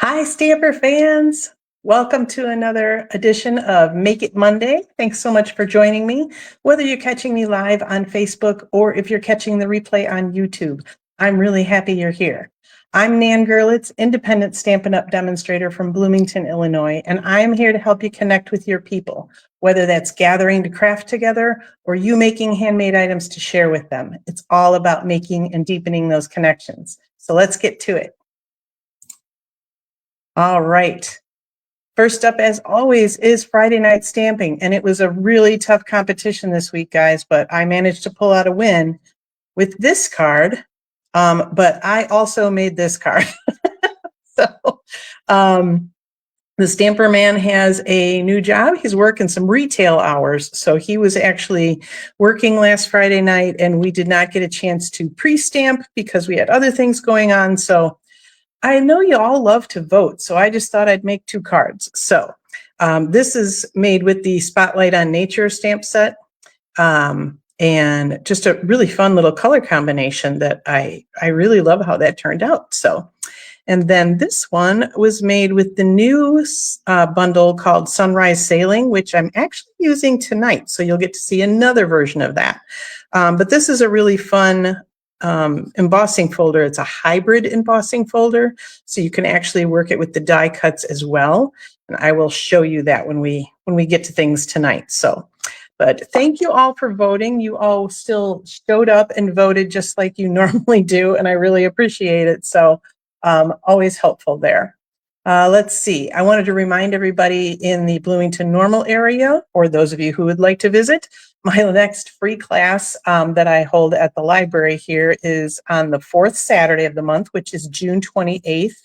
Hi, Stamper fans. Welcome to another edition of Make It Monday. Thanks so much for joining me. Whether you're catching me live on Facebook or if you're catching the replay on YouTube, I'm really happy you're here. I'm Nan Gerlitz, independent Stampin' Up! Demonstrator from Bloomington, Illinois, and I am here to help you connect with your people, whether that's gathering to craft together or you making handmade items to share with them. It's all about making and deepening those connections. So let's get to it. All right. First up, as always, is Friday night stamping, and it was a really tough competition this week, guys, but I managed to pull out a win with this card, but I also made this card. So the Stamper Man has a new job. He's working some retail hours, so he was actually working last Friday night, and we did not get a chance to pre-stamp because we had other things going on, so I know you all love to vote, so I just thought I'd make two cards. So this is made with the Spotlight on Nature stamp set, and just a really fun little color combination that I really love how that turned out. So, and then this one was made with the new bundle called Sunrise Sailing, which I'm actually using tonight, so you'll get to see another version of that. But this is a really fun embossing folder. It's a hybrid embossing folder, so you can actually work it with the die cuts as well. And I will show you that when we get to things tonight. So, but thank you all for voting. You all still showed up and voted just like you normally do, and I really appreciate it. So always helpful there. Let's see. I wanted to remind everybody in the Bloomington Normal area, or those of you who would like to visit, my next free class that I hold at the library here is on the fourth Saturday of the month, which is June 28th.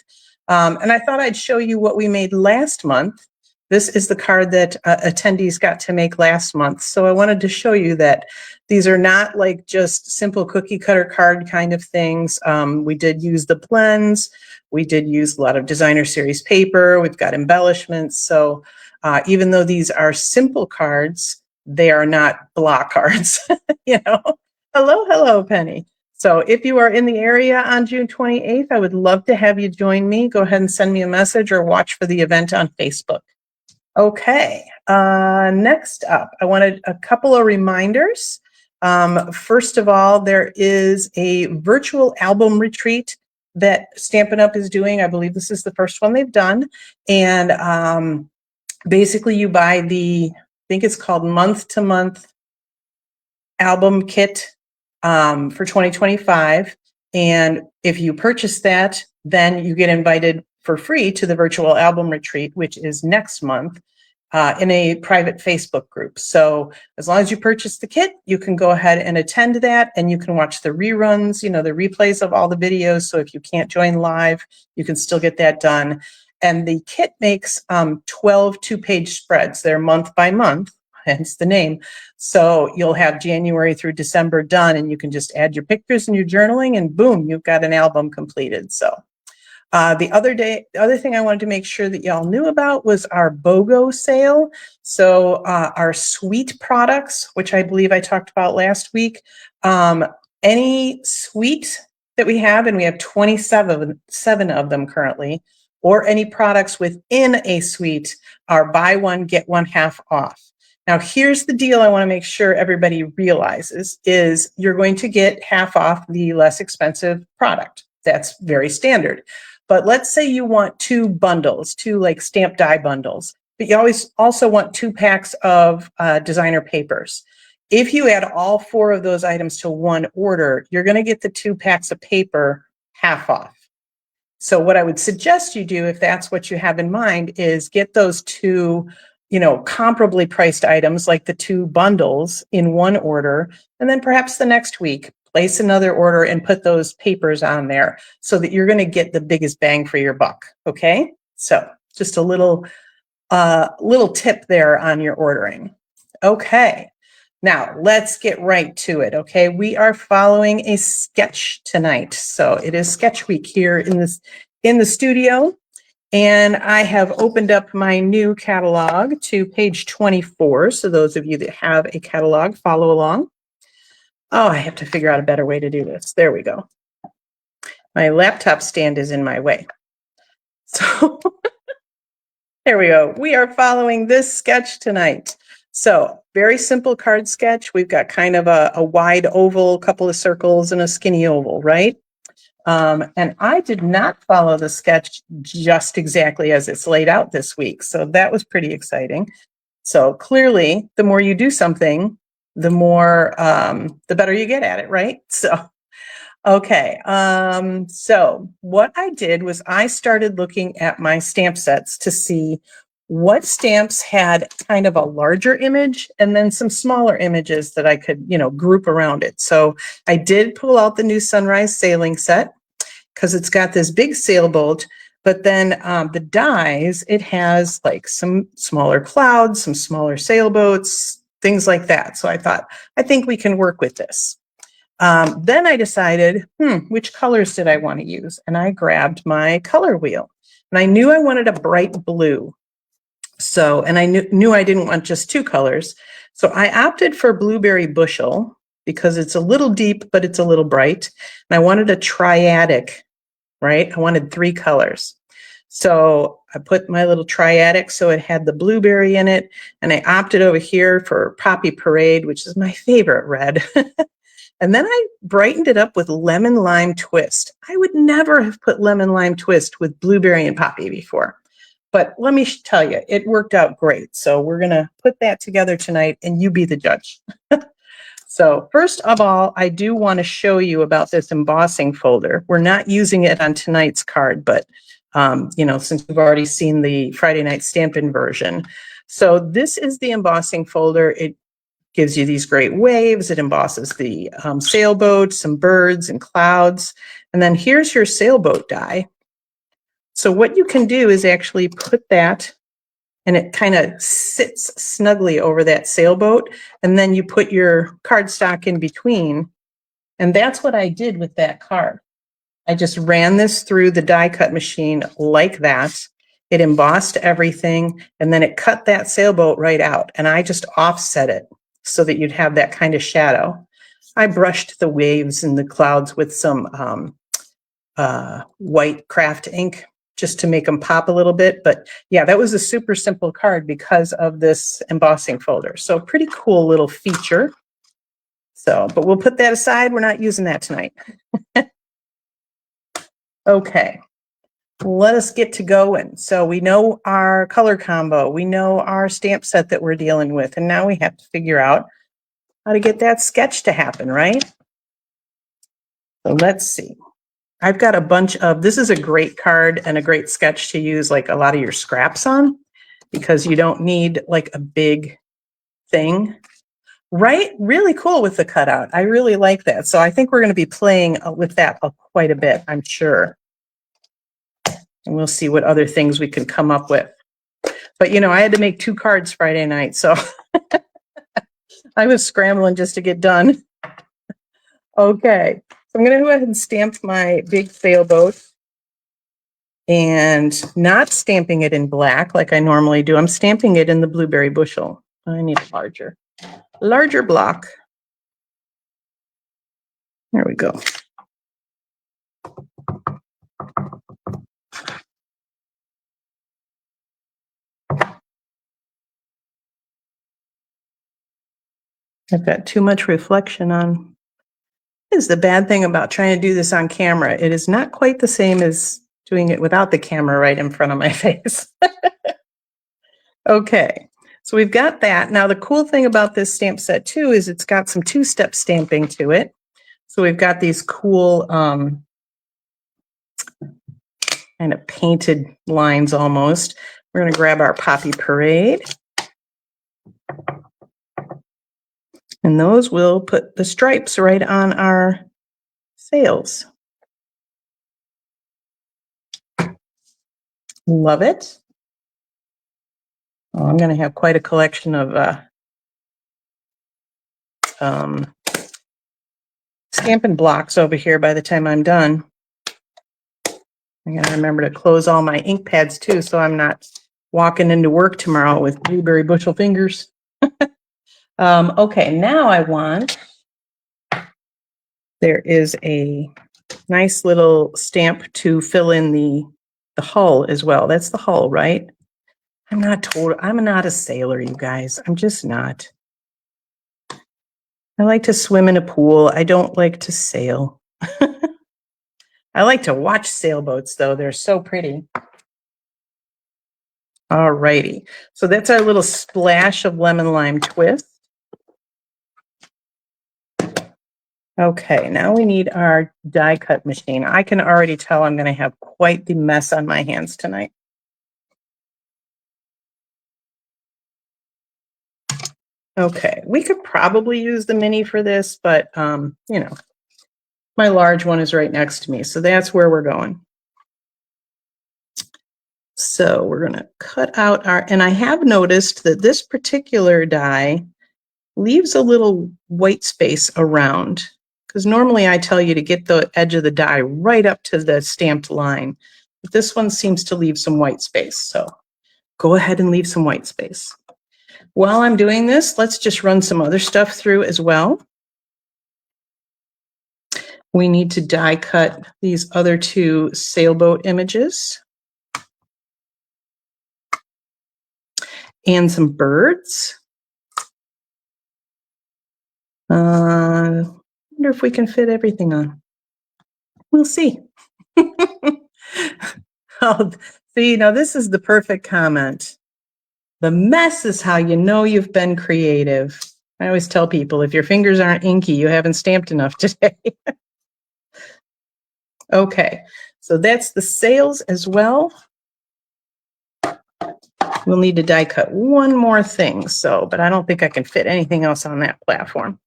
And I thought I'd show you what we made last month. This is the card that attendees got to make last month. So I wanted to show you that these are not like just simple cookie cutter card kind of things. We did use the blends. We did use a lot of designer series paper. We've got embellishments. So even though these are simple cards, they are not block cards, you know. Hello, Penny. So if you are in the area on June 28th, I would love to have you join me. Go ahead and send me a message or watch for the event on Facebook. Okay, next up, I wanted a couple of reminders. First of all, there is a virtual album retreat that Stampin' Up! Is doing. I believe this is the first one they've done. And basically you buy the, I think it's called month-to-month album kit for 2025. And if you purchase that, then you get invited for free to the virtual album retreat, which is next month in a private Facebook group. So as long as you purchase the kit, you can go ahead and attend that, and you can watch the reruns, you know, the replays of all the videos. So if you can't join live, you can still get that done. And the kit makes 12 two-page spreads. They're month by month, hence the name. So you'll have January through December done, and you can just add your pictures and your journaling, and boom, you've got an album completed. So the other thing I wanted to make sure that y'all knew about was our BOGO sale. So our suite products, which I believe I talked about last week, any suite that we have, and we have 27 of them currently, or any products within a suite are buy one, get one half off. Now, here's the deal I want to make sure everybody realizes is you're going to get half off the less expensive product. That's very standard. But let's say you want two bundles, two like stamp die bundles, but you always also want 2 packs of designer papers. If you add all 4 of those items to one order, you're going to get the 2 packs of paper half off. So what I would suggest you do, if that's what you have in mind, is get those 2, you know, comparably priced items like the 2 bundles in one order, and then perhaps the next week place another order and put those papers on there so that you're going to get the biggest bang for your buck. Okay, so just a little tip there on your ordering. Okay, now let's get right to it. Okay, we are following a sketch tonight, so it is sketch week here in the studio. And I have opened up my new catalog to page 24. So those of you that have a catalog, follow along. Oh, I have to figure out a better way to do this. There we go. My laptop stand is in my way. So there we go. We are following this sketch tonight. So very simple card sketch. We've got kind of a wide oval, a couple of circles, and a skinny oval, right? And I did not follow the sketch just exactly as it's laid out this week. So that was pretty exciting. So clearly, the more you do something, the more, the better you get at it, right? So, okay. So what I did was I started looking at my stamp sets to see what stamps had kind of a larger image and then some smaller images that I could, group around it. So I did pull out the new Sunrise Sailing set because it's got this big sailboat, but then the dies, it has like some smaller clouds, some smaller sailboats, things like that. So I thought, I think we can work with this. Then I decided, which colors did I want to use? And I grabbed my color wheel. And I knew I wanted a bright blue. So, and I knew I didn't want just two colors. So I opted for Blueberry Bushel because it's a little deep, but it's a little bright. And I wanted a triadic, right? I wanted three colors. So I put my little triadic, so it had the blueberry in it. And I opted over here for Poppy Parade, which is my favorite red. And then I brightened it up with Lemon Lime Twist. I would never have put Lemon Lime Twist with blueberry and poppy before. But let me tell you, it worked out great. So we're going to put that together tonight and you be the judge. So first of all, I do want to show you about this embossing folder. We're not using it on tonight's card, but since we've already seen the Friday night Stampin' version. So this is the embossing folder. It gives you these great waves. It embosses the sailboat, some birds and clouds. And then here's your sailboat die. So what you can do is actually put that, and it kind of sits snugly over that sailboat. And then you put your cardstock in between. And that's what I did with that card. I just ran this through the die cut machine like that. It embossed everything, and then it cut that sailboat right out. And I just offset it so that you'd have that kind of shadow. I brushed the waves and the clouds with some white craft ink just to make them pop a little bit. But yeah, that was a super simple card because of this embossing folder. So pretty cool little feature. So, but we'll put that aside. We're not using that tonight. Okay, let us get to going. So we know our color combo. We know our stamp set that we're dealing with. And now we have to figure out how to get that sketch to happen, right? So let's see. I've got a bunch of, this is a great card and a great sketch to use like a lot of your scraps on, because you don't need like a big thing, right? Really cool with the cutout. I really like that. So I think we're going to be playing with that quite a bit, I'm sure. And we'll see what other things we can come up with. But I had to make 2 cards Friday night, so I was scrambling just to get done. Okay, so I'm going to go ahead and stamp my big sailboat, and not stamping it in black like I normally do. I'm stamping it in the Blueberry Bushel. I need a larger block. There we go. I've got too much reflection on. This is the bad thing about trying to do this on camera. It is not quite the same as doing it without the camera right in front of my face. Okay, so we've got that. Now the cool thing about this stamp set too is it's got some 2-step stamping to it. So we've got these cool kind of painted lines almost. We're going to grab our Poppy Parade. And those will put the stripes right on our sails. Love it. Oh, I'm going to have quite a collection of Stampin' Blocks over here by the time I'm done. I got to remember to close all my ink pads too, so I'm not walking into work tomorrow with Blueberry Bushel fingers. Okay, now I want, there is a nice little stamp to fill in the the hull as well. That's the hull, right? I'm not a sailor, you guys. I'm just not. I like to swim in a pool. I don't like to sail. I like to watch sailboats, though. They're so pretty. All righty. So that's our little splash of lemon lime twist. Okay, now we need our die cut machine. I can already tell I'm going to have quite the mess on my hands tonight. Okay, we could probably use the mini for this, but you know, my large one is right next to me, so that's where we're going. So we're going to cut out our, and I have noticed that this particular die leaves a little white space around, because normally I tell you to get the edge of the die right up to the stamped line, but this one seems to leave some white space, so go ahead and leave some white space. While I'm doing this, let's just run some other stuff through as well. We need to die cut these other two sailboat images and some birds. I wonder if we can fit everything on. We'll see. Oh, see, now this is the perfect comment. The mess is how you know you've been creative. I always tell people, if your fingers aren't inky, you haven't stamped enough today. Okay, so that's the sails as well. We'll need to die cut one more thing, but I don't think I can fit anything else on that platform.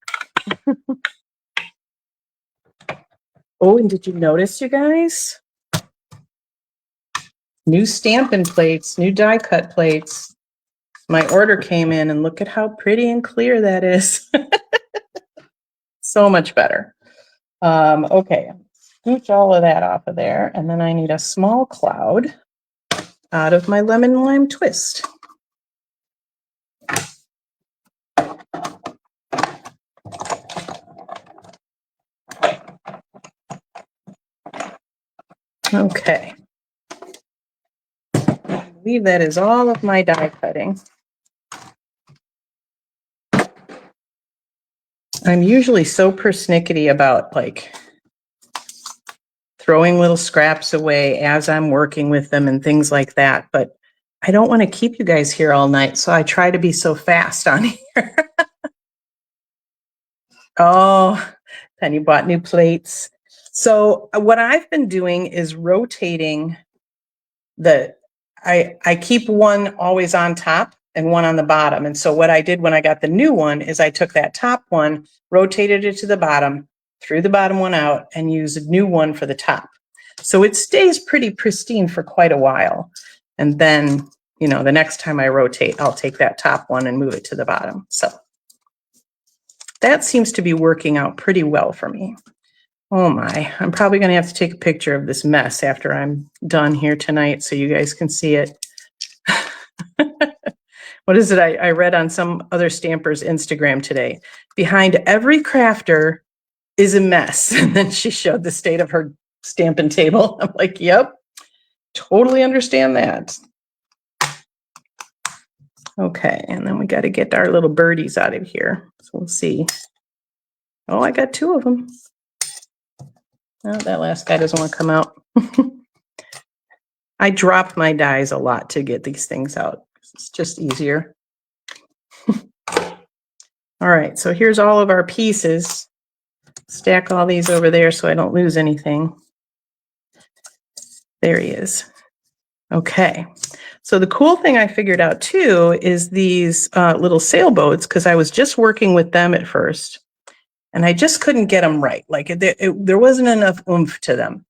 Oh, and did you notice, you guys? New stamping plates, new die cut plates. My order came in, and look at how pretty and clear that is. So much better. Okay, scooch all of that off of there, and then I need a small cloud out of my lemon lime twist. Okay. I believe that is all of my die cutting. I'm usually so persnickety about like throwing little scraps away as I'm working with them and things like that, but I don't want to keep you guys here all night, so I try to be so fast on here. Oh, Penny bought new plates. So what I've been doing is rotating I keep one always on top and one on the bottom. And so what I did when I got the new one is I took that top one, rotated it to the bottom, threw the bottom one out, and used a new one for the top. So it stays pretty pristine for quite a while. And then, you know, the next time I rotate, I'll take that top one and move it to the bottom. So that seems to be working out pretty well for me. Oh my, I'm probably going to have to take a picture of this mess after I'm done here tonight so you guys can see it. What is it I read on some other stamper's Instagram today? Behind every crafter is a mess. And then she showed the state of her stamping table. I'm like, yep, totally understand that. Okay, and then we got to get our little birdies out of here. So we'll see. Oh, I got two of them. Oh, that last guy doesn't want to come out. I drop my dies a lot to get these things out. It's just easier. All right, so here's all of our pieces. Stack all these over there so I don't lose anything. There he is. Okay, so the cool thing I figured out too is these little sailboats, because I was just working with them at first. And I just couldn't get them right. Like there wasn't enough oomph to them.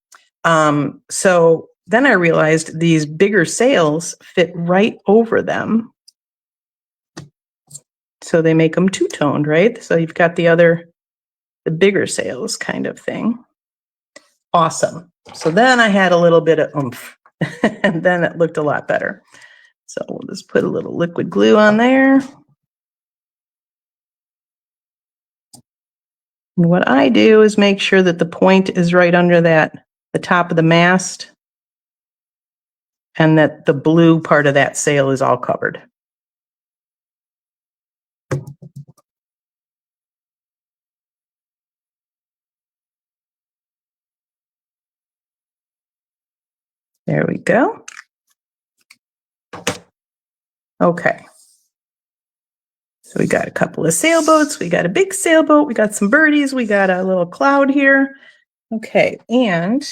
So then I realized these bigger sails fit right over them. So they make them two-toned, right? So you've got the bigger sails kind of thing. Awesome. So then I had a little bit of oomph and then it looked a lot better. So we'll just put a little liquid glue on there. And what I do is make sure that the point is right under the top of the mast. and that the blue part of that sail is all covered. There we go. Okay. So we got a couple of sailboats, we got a big sailboat, we got some birdies, we got a little cloud here. Okay, and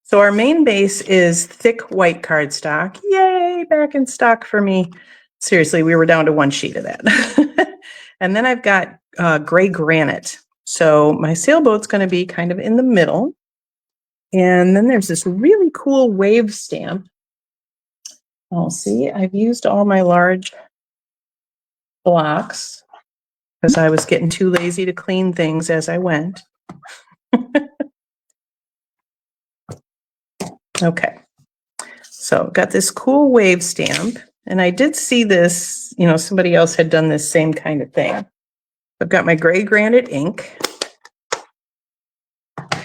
so our main base is thick white cardstock. Yay, back in stock for me. Seriously, we were down to one sheet of that. And then I've got gray granite. So my sailboat's going to be kind of in the middle. And then there's this really cool wave stamp. Oh, see, I've used all my large blocks because I was getting too lazy to clean things as I went. Okay, so got this cool wave stamp, and I did see this, somebody else had done this same kind of thing. I've got my gray granite ink. I'm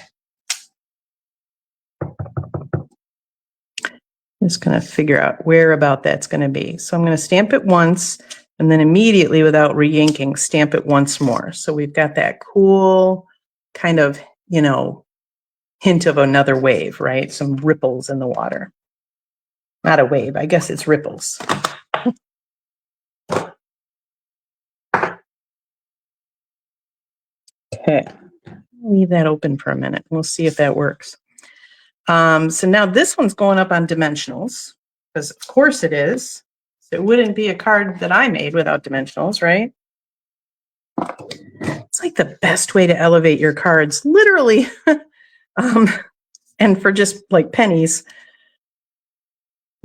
just going to figure out where about that's going to be. So I'm going to stamp it once, and then immediately, without re-inking, stamp it once more. So we've got that cool kind of, hint of another wave, right? Some ripples in the water. Not a wave, I guess it's ripples. Okay, leave that open for a minute. We'll see if that works. So now this one's going up on dimensionals, because of course it is. So it wouldn't be a card that I made without dimensionals, right? It's like the best way to elevate your cards, literally. And for just like pennies.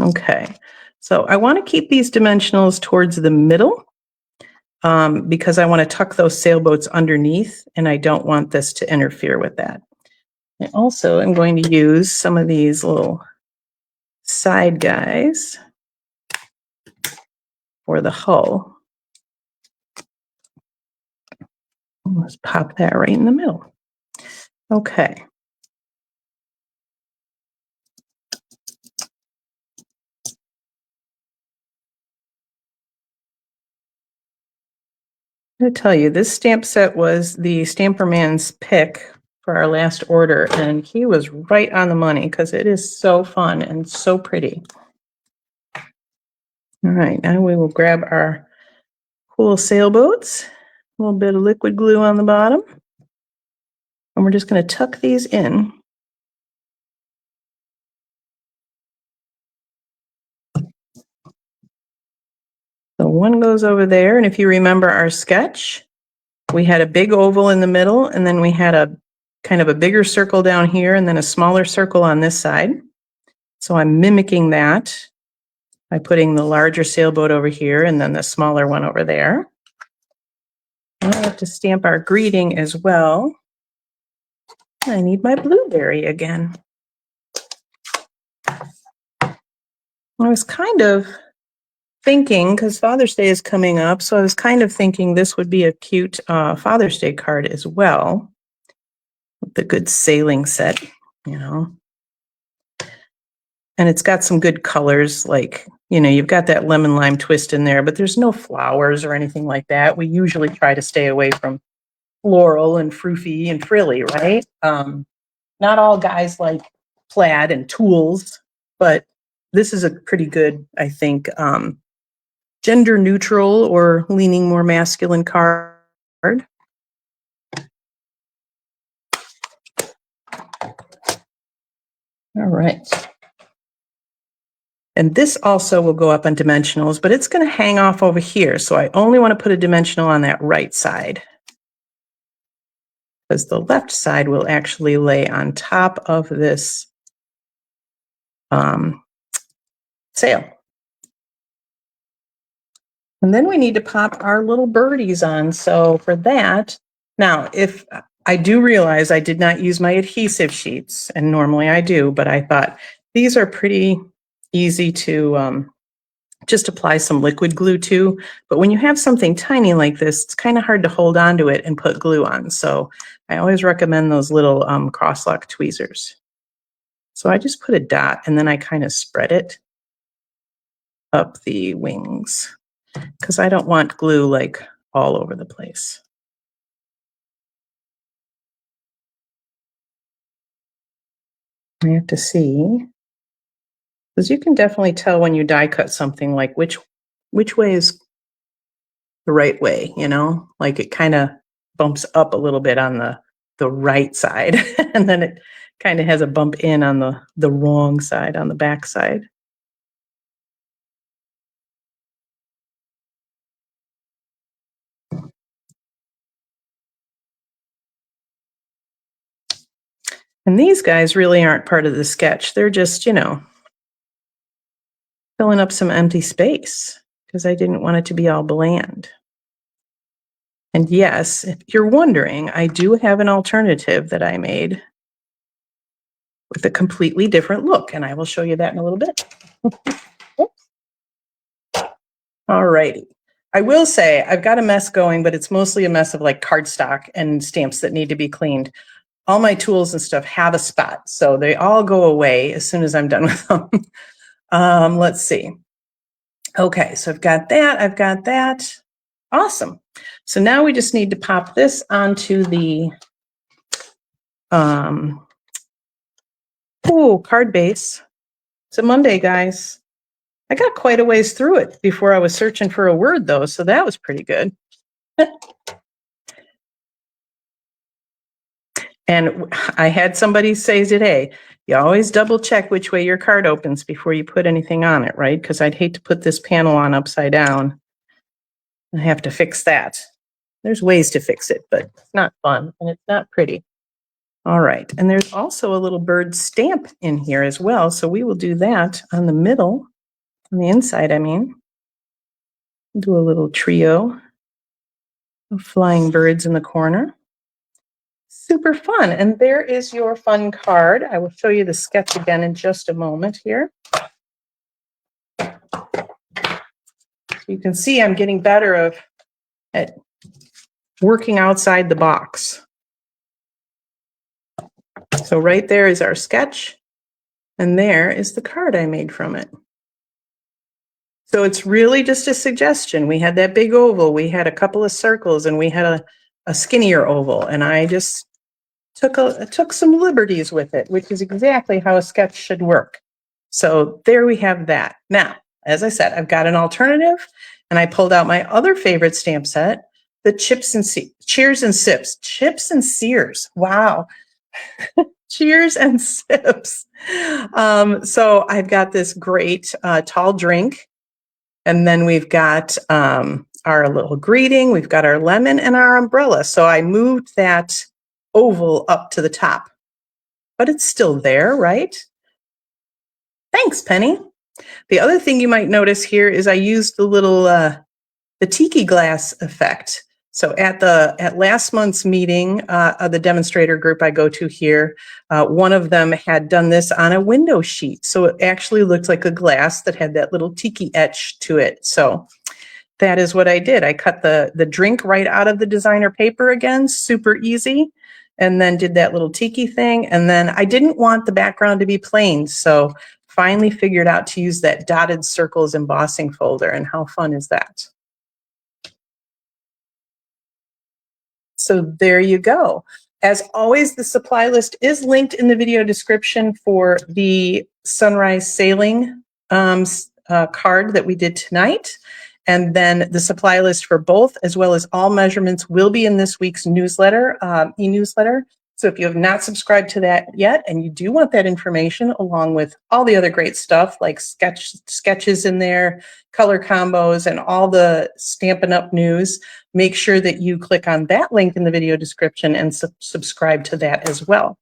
Okay, so I want to keep these dimensionals towards the middle because I want to tuck those sailboats underneath, and I don't want this to interfere with that. I also am going to use some of these little side guys for the hull. Let's pop that right in the middle. Okay. I'm going to tell you, this stamp set was the Stamperman's pick for our last order, and he was right on the money because it is so fun and so pretty. All right, now we will grab our cool sailboats, a little bit of liquid glue on the bottom, and we're just going to tuck these in. So one goes over there, and if you remember our sketch, we had a big oval in the middle, and then we had a kind of a bigger circle down here, and then a smaller circle on this side. So I'm mimicking that by putting the larger sailboat over here and then the smaller one over there. And I have to stamp our greeting as well. I need my blueberry again. I was kind of thinking, because Father's Day is coming up, so I was kind of thinking this would be a cute Father's Day card as well. With the good sailing set, And it's got some good colors, like, you've got that lemon lime twist in there, but there's no flowers or anything like that. We usually try to stay away from floral and froofy and frilly, right? Not all guys like plaid and tools, but this is a pretty good, I think, gender neutral or leaning more masculine card. All right. And this also will go up on dimensionals, but it's going to hang off over here. So I only want to put a dimensional on that right side, because the left side will actually lay on top of this sail. And then we need to pop our little birdies on. So for that, now, if I do realize I did not use my adhesive sheets, and normally I do, but I thought these are pretty easy to just apply some liquid glue to. But when you have something tiny like this, it's kind of hard to hold on to it and put glue on. So I always recommend those little cross-lock tweezers. So I just put a dot and then I kind of spread it up the wings because I don't want glue like all over the place. I have to see, because you can definitely tell when you die cut something like which way is the right way, you know, like it kind of bumps up a little bit on the right side and then it kind of has a bump in on the wrong side, on the back side. And these guys really aren't part of the sketch. They're just, you know, filling up some empty space because I didn't want it to be all bland. And yes, if you're wondering, I do have an alternative that I made with a completely different look, and I will show you that in a little bit. All righty. I will say I've got a mess going, but it's mostly a mess of like cardstock and stamps that need to be cleaned. All my tools and stuff have a spot, so they all go away as soon as I'm done with them. Let's see. Okay, so I've got that. I've got that. Awesome. So now we just need to pop this onto the card base. It's a Monday, guys. I got quite a ways through it before I was searching for a word, though, so that was pretty good. And I had somebody say today, you always double check which way your card opens before you put anything on it, right? Because I'd hate to put this panel on upside down. I have to fix that. There's ways to fix it, but it's not fun and it's not pretty. All right, and there's also a little bird stamp in here as well, so we will do that on the middle, on the inside, I mean. Do a little trio of flying birds in the corner. Super fun, and there is your fun card. I will show you the sketch again in just a moment here. You can see I'm getting better at working outside the box. So right there is our sketch, and there is the card I made from it. So it's really just a suggestion. We had that big oval, we had a couple of circles, and we had a skinnier oval, and I just took some liberties with it, which is exactly how a sketch should work. So there we have that. Now, as I said, I've got an alternative, and I pulled out my other favorite stamp set, the Cheers and Sips. Chips and Sears. Wow. Cheers and Sips. So I've got this great tall drink, and then we've got our little greeting, we've got our lemon and our umbrella. So I moved that oval up to the top, but it's still there, right? Thanks, Penny. The other thing you might notice here is I used the little the tiki glass effect. So at last month's meeting of the demonstrator group I go to here, one of them had done this on a window sheet. So it actually looked like a glass that had that little tiki etch to it. So that is what I did. I cut the drink right out of the designer paper again, super easy, and then did that little tiki thing. And then I didn't want the background to be plain, so finally figured out to use that dotted circles embossing folder. And how fun is that? So there you go. As always, the supply list is linked in the video description for the Sunrise Sailing card that we did tonight. And then the supply list for both, as well as all measurements, will be in this week's newsletter, e-newsletter. So if you have not subscribed to that yet, and you do want that information, along with all the other great stuff like sketches in there, color combos, and all the Stampin' Up! News, make sure that you click on that link in the video description and subscribe to that as well.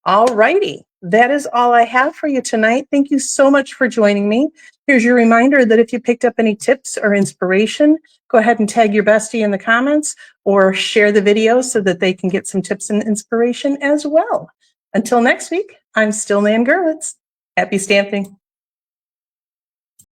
All righty, that is all I have for you tonight. Thank you so much for joining me. Here's your reminder that if you picked up any tips or inspiration, go ahead and tag your bestie in the comments or share the video so that they can get some tips and inspiration as well. Until next week, I'm still Nan Gerlitz. Happy stamping.